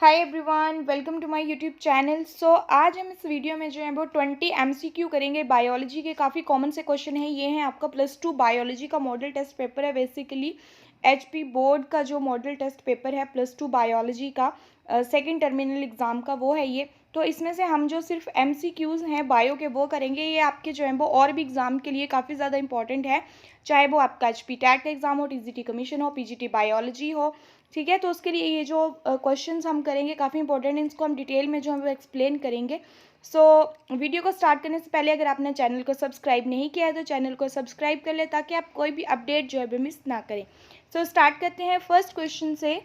Hi everyone, welcome to my YouTube channel. आज हम इस वीडियो में जो है वो 20 एमसीक्यू करेंगे। बायोलॉजी के काफ़ी कॉमन से क्वेश्चन है। ये है आपका +2 बायोलॉजी का मॉडल टेस्ट पेपर है। बेसिकली एचपी बोर्ड का जो मॉडल टेस्ट पेपर है +2 बायोलॉजी का सेकेंड टर्मिनल एग्ज़ाम का, वो है ये। तो इसमें से हम जो सिर्फ एमसीक्यूज़ हैं बायो के वो करेंगे। ये आपके जो है वो और भी एग्ज़ाम के लिए काफ़ी ज़्यादा इंपॉर्टेंट है, चाहे वो आपका एचपी टैट का एग्ज़ाम हो, टीजीटी कमीशन हो, पीजीटी बायोलॉजी हो। ठीक है, तो उसके लिए ये जो क्वेश्चंस हम करेंगे काफ़ी इंपॉर्टेंट है। इसको हम डिटेल में जो हम एक्सप्लेन करेंगे। वीडियो को स्टार्ट करने से पहले अगर आपने चैनल को सब्सक्राइब नहीं किया है तो चैनल को सब्सक्राइब कर ले, ताकि आप कोई भी अपडेट जो है वो मिस ना करें। स्टार्ट करते हैं फर्स्ट क्वेश्चन से।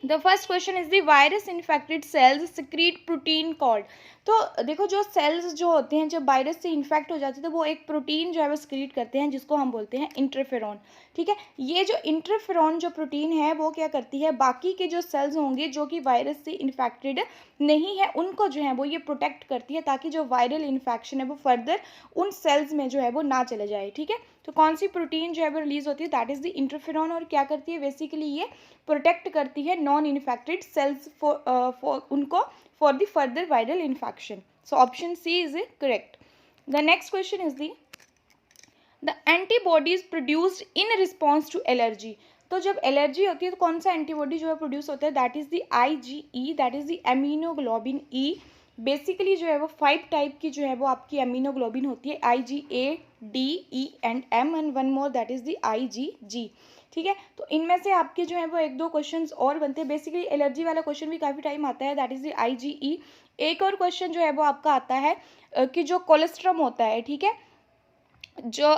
The first question is the virus infected cells secrete protein called. तो देखो, जो सेल्स जो होते हैं जब वायरस से इन्फेक्ट हो जाते हैं तो वो एक प्रोटीन जो है वो सिक्रीट करते हैं, जिसको हम बोलते हैं इंटरफेरॉन। ठीक है, ये जो इंटरफेरॉन जो प्रोटीन है वो क्या करती है, बाकी के जो सेल्स होंगे जो कि वायरस से इन्फेक्टेड नहीं है उनको जो है वो ये प्रोटेक्ट करती है, ताकि जो वायरल इन्फेक्शन है वो फर्दर उन सेल्स में जो है वो ना चले जाए। ठीक है, तो कौन सी प्रोटीन जो है वो रिलीज होती है, दैट इज द इंटरफेरॉन। और क्या करती है, बेसिकली ये प्रोटेक्ट करती है non infected cells for the further viral infection. So option C is correct. The next question is the antibodies produced in response to allergy. तो जब एलर्जी होती है तो कौन सा एंटीबॉडी जो है प्रोड्यूस होता है, that is the IgE, that is the immunoglobulin E। Basically जो है वो 5 टाइप की जो है वो आपकी एमिनोग्लोबिन होती है, IgA, D, E and M, and one more that is the IgG। ठीक है, तो इनमें से आपके जो है वो एक दो क्वेश्चंस और बनते हैं। बेसिकली एलर्जी वाला क्वेश्चन भी काफ़ी टाइम आता है, दैट इज द IgE। एक और क्वेश्चन जो है वो आपका आता है कि जो कोलेस्ट्रम होता है, ठीक है, जो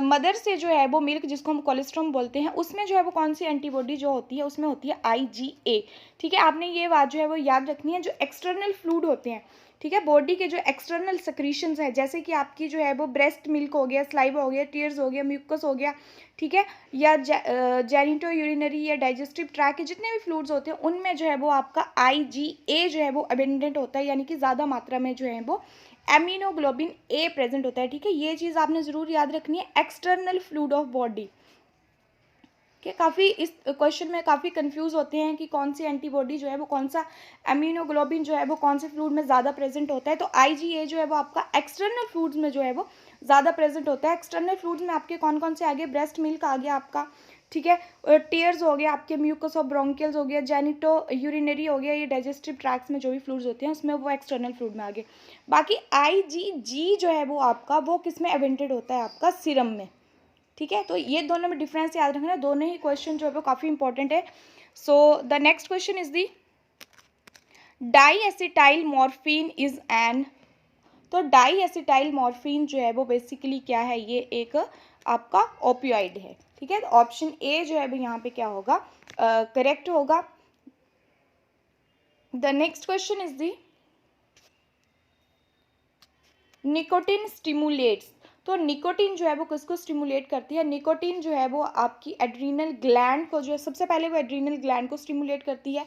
मदर से जो है वो मिल्क जिसको हम कोलेस्ट्रम बोलते हैं, उसमें जो है वो कौन सी एंटीबॉडी जो होती है, उसमें होती है IgA। ठीक है, आपने ये बात जो है वो याद रखनी है। जो एक्सटर्नल फ्लूइड होते हैं, ठीक है, बॉडी के जो एक्सटर्नल सेक्रीशंस है, जैसे कि आपकी जो है वो ब्रेस्ट मिल्क हो गया, स्लाइवा हो गया, टीयर्स हो गया, म्यूकस हो गया, ठीक है, या जेनिटो यूरिनरी या डाइजेस्टिव ट्रैक के जितने भी फ्लूइड्स होते हैं उनमें जो है वो आपका IgA जो है वो अबेंडेंट होता है, यानी कि ज़्यादा मात्रा में जो है वो एमिनोग्लोबिन A प्रेजेंट होता है। ठीक है, ये चीज़ आपने ज़रूर याद रखनी है, एक्सटर्नल फ्लूइड ऑफ बॉडी के। काफ़ी इस क्वेश्चन में काफ़ी कंफ्यूज होते हैं कि कौन सी एंटीबॉडी जो है वो कौन सा एमिनोग्लोबिन जो है वो कौन से फ्लूइड में ज़्यादा प्रेजेंट होता है। तो IgA जो है वो आपका एक्सटर्नल फ्लूइड्स में जो है वो ज़्यादा प्रेजेंट होता है। एक्सटर्नल फ्लूइड्स में आपके कौन कौन से आ गए, ब्रेस्ट मिल्क आ गया आपका, ठीक है, टीयर्स हो गया, आपके म्यूकस और ब्रोंकियल्स हो गया, जेनिटो यूरिनरी हो गया, ये डाइजेस्टिव ट्रैक्स में जो भी फ्लूइड्स होते हैं उसमें वो एक्सटर्नल फ्लूइड में आ गए। बाकी IgG जो है वो आपका वो किस में एवेंटेड होता है, आपका सीरम में। ठीक है, तो ये दोनों में डिफरेंस याद रखना, दोनों ही क्वेश्चन जो है वो काफ़ी इंपॉर्टेंट है। The next question is the diacetyl morphine is an. तो डाई एसिटाइल मॉर्फिन जो है वो बेसिकली क्या है, ये एक आपका ओपियोइड है। ठीक है, तो ऑप्शन ए जो है यहाँ पे क्या होगा, करेक्ट होगा। The next question is the nicotine stimulates. तो निकोटिन जो है वो किसको स्टिमुलेट करती है, निकोटिन जो है वो आपकी एड्रीनल ग्लैंड को जो है, सबसे पहले वो एड्रीनल ग्लैंड को स्टिमुलेट करती है।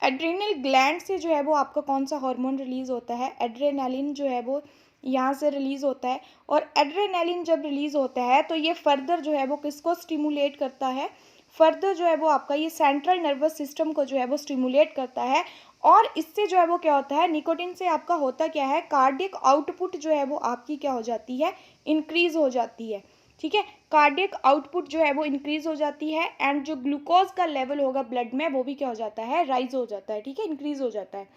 एड्रीनल ग्लैंड से जो है वो आपका कौन सा हार्मोन रिलीज होता है, एड्रेनालिन जो है वो यहाँ से रिलीज होता है। और एड्रेनालिन जब रिलीज होता है तो ये फर्दर जो है वो किसको स्टिमुलेट करता है, फर्दर जो है वो आपका ये सेंट्रल नर्वस सिस्टम को जो है वो स्टिमुलेट करता है। और इससे जो है वो क्या होता है, निकोटिन से आपका होता क्या है, कार्डियक आउटपुट जो है वो आपकी क्या हो जाती है, इंक्रीज हो जाती है। ठीक है, कार्डियक आउटपुट जो है वो इंक्रीज हो जाती है, एंड जो ग्लूकोज का लेवल होगा ब्लड में वो भी क्या हो जाता है, राइज हो जाता है। ठीक है, इंक्रीज हो जाता है।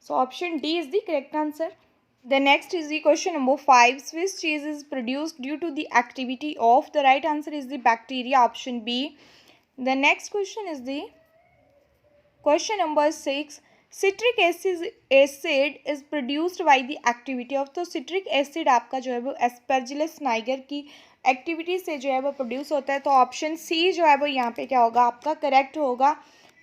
सो option D is the correct answer. The next is the question number 5. Swiss cheese is produced due to the activity of. The right answer is the bacteria, option B. The next question is the question number 6. Citric acid is produced by the activity of. तो citric acid आपका जो है वो Aspergillus niger की activity से जो है वो प्रोड्यूस होता है। तो ऑप्शन सी जो है वो यहाँ पे क्या होगा, आपका करेक्ट होगा।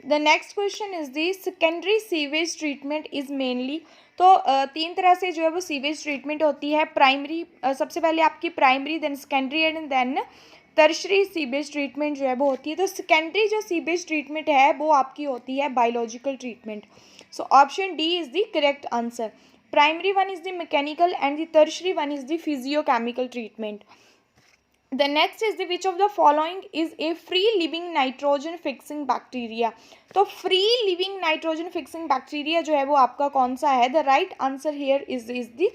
The next question is the secondary sewage treatment is mainly. तो तीन तरह से जो है वो सीवेज ट्रीटमेंट होती है। प्राइमरी, सबसे पहले आपकी primary, then secondary and then tertiary sewage treatment जो है वो होती है। तो सेकेंडरी जो सीवेज ट्रीटमेंट है वो आपकी होती है biological treatment. So option D is the correct answer. Primary one is the mechanical and the tertiary one is the physiochemical treatment. The next is the which of the following is a free living nitrogen fixing bacteria. तो free living nitrogen fixing bacteria जो है वो आपका कौन सा है? The right answer here is the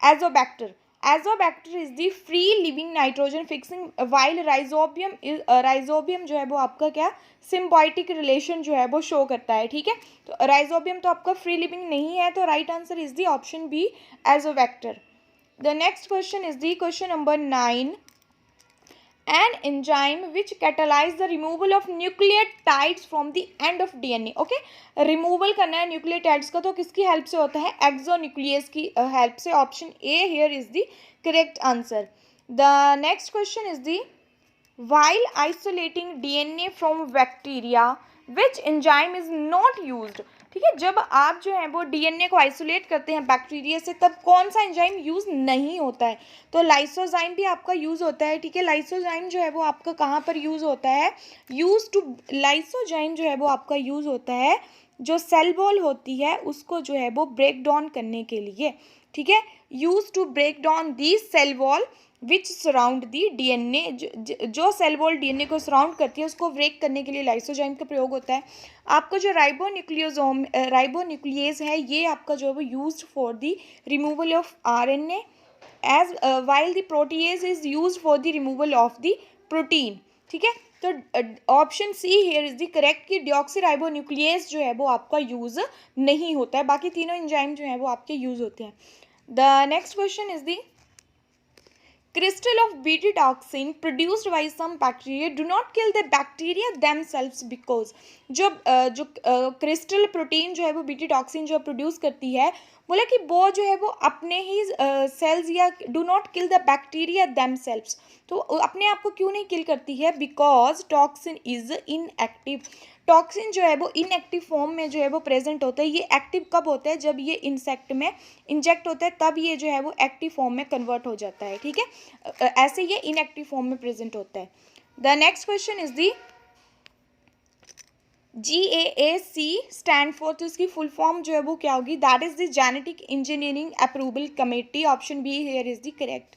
azobacter. Azobacter is the free living nitrogen fixing, while rhizobium जो है वो आपका क्या symbiotic relation जो है वो शो करता है. ठीक है, तो rhizobium तो आपका free living नहीं है, तो right answer is the option B, azobacter. The next question is the question number 9. An enzyme which catalyze the removal of nucleotides from the end of DNA. Okay, removal करना है nucleotides का, तो किसकी help से होता है? Exonuclease की help से. Option A here is the correct answer. The next question is the while isolating DNA from bacteria which enzyme is not used. ठीक है, जब आप जो है वो डीएनए को आइसोलेट करते हैं बैक्टीरिया से, तब कौन सा एंजाइम यूज़ नहीं होता है? तो लाइसोजाइम भी आपका यूज़ होता है. ठीक है, लाइसोजाइम जो है वो आपका कहाँ पर यूज़ होता है? लाइसोजाइम जो है वो आपका यूज़ होता है जो सेल वॉल होती है उसको जो है वो ब्रेक डाउन करने के लिए. ठीक है, use to break down the cell wall which surround the DNA. जो सेल वॉल डीएनए को सराउंड करती है उसको ब्रेक करने के लिए लाइसोजाइम का प्रयोग होता है. आपको जो राइबोन्यूक्लियेज है ये आपका जो है वो used for the removal of RNA, as while the protease is used for the removal of the protein. ठीक है, तो option C here is the correct कि डिऑक्सीराइबोन्यूक्लियेज जो है वो आपका यूज नहीं होता है, बाकी तीनों एंजाइम जो है वो आपके यूज होते हैं. The next question is the crystal of Bt toxin produced by some bacteria do not kill the bacteria themselves because जो क्रिस्टल प्रोटीन जो है वो बीटी टॉक्सिन जो प्रोड्यूस करती है, बोला कि वो जो है वो अपने ही सेल्स या do not kill the bacteria themselves. तो अपने आप को क्यों नहीं किल करती है? Because toxin is inactive. Toxin जो है वो इनएक्टिव फॉर्म में जो है वो प्रेजेंट होता है. ये एक्टिव कब होता है? जब ये इंसेक्ट में इंजेक्ट होता है, तब ये जो है वो एक्टिव फॉर्म में कन्वर्ट हो जाता है. ठीक है, ऐसे ये इनएक्टिव फॉर्म में प्रेजेंट होता है. The next question is the GAAC stand for, तो इसकी फुल फॉर्म जो है वो क्या होगी? That is the genetic engineering approval committee. Option B here is the correct.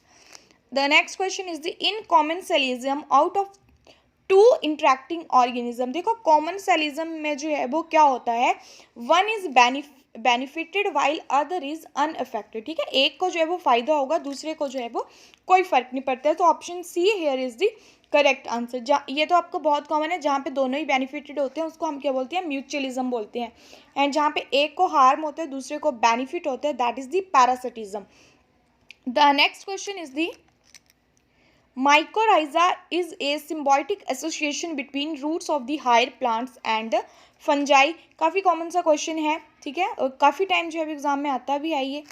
The next question is the in commensalism out of two interacting organism. देखो commensalism में जो है वो क्या होता है? One is benefited while other is unaffected. ठीक है, एक को जो है वो फायदा होगा, दूसरे को जो है वो कोई फर्क नहीं पड़ता है. तो option C here is the correct answer. ये तो आपको बहुत कॉमन है, जहाँ पे दोनों ही बेनिफिटेड होते हैं उसको हम क्या बोलते हैं? म्यूचुअलिज्म बोलते हैं. एंड जहाँ पे एक को हार्म होता है दूसरे को बेनिफिट होता है, that is the parasitism. The next question is the mycorrhiza is a symbiotic association between roots of the higher plants and fungi. काफ़ी कॉमन सा क्वेश्चन है. ठीक है, काफ़ी टाइम जो है एग्जाम में आता भी है ये.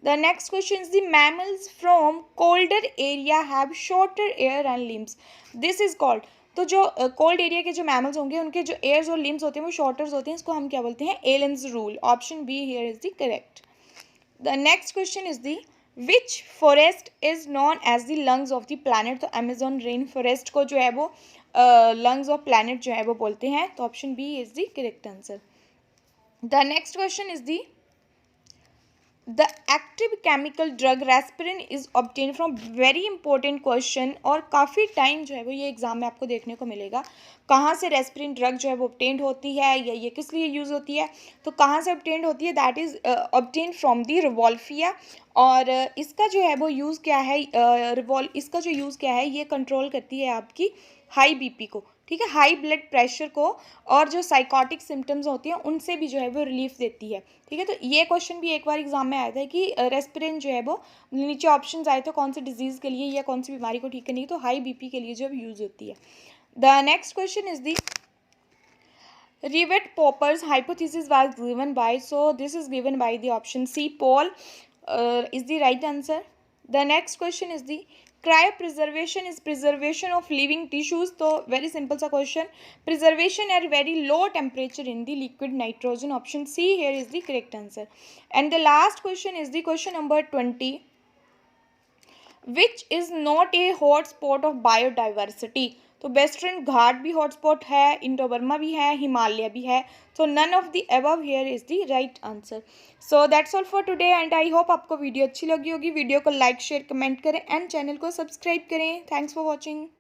The next question is the mammals from colder area have shorter air and limbs. This is called, तो जो कोल्ड एरिया के जो मैमल्स होंगे उनके जो एयर्स और लिम्स होते हैं वो शॉर्टर्स होते हैं. इसको हम क्या बोलते हैं? Allen's rule. Option B here is the correct. The next question is the which forest is known as the lungs of the planet. तो अमेजोन रेन फॉरेस्ट को जो है वो लंग्स ऑफ प्लानट जो है वो बोलते हैं. तो option B is the correct answer. The next question is the active chemical drug reserpine is obtain from. Very important question, और काफ़ी टाइम जो है वो ये एग्जाम में आपको देखने को मिलेगा. कहाँ से रेस्पिरिन ड्रग जो है वो ऑब्टेन होती है या ये किस लिए यूज़ होती है? तो कहाँ से ऑब्टेन होती है? That is obtain from the Rauwolfia. और इसका जो है वो यूज़ क्या है? इसका जो यूज़ क्या है, ये कंट्रोल करती है आपकी हाई बीपी को. ठीक है, हाई ब्लड प्रेशर को, और जो साइकोटिक सिम्टम्स होती हैं उनसे भी जो है वो रिलीफ देती है. ठीक है, तो ये क्वेश्चन भी एक बार एग्जाम में आया था कि रेस्पिरिन जो है वो, नीचे ऑप्शंस आए थे कौन सी डिजीज़ के लिए या कौन सी बीमारी को ठीक करने की, तो हाई बीपी के लिए जो यूज़ होती है. The next question is the Rietveld-Popper's hypothesis was given by, so this is given by the option C, Paul is the right answer. The next question is the cryopreservation is preservation of living tissues. तो very simple सा question. Preservation at very low temperature in the liquid nitrogen. Option C here is the correct answer. And the last question is the question number 20. Which is not a hot spot of biodiversity. तो western घाट भी hotspot है, Indo Burma भी है, हिमालय भी है। तो none of the above here is the right answer. So that's all for today and I hope आपको video अच्छी लगी होगी। वीडियो को लाइक शेयर कमेंट करें एंड चैनल को सब्सक्राइब करें। Thanks for watching.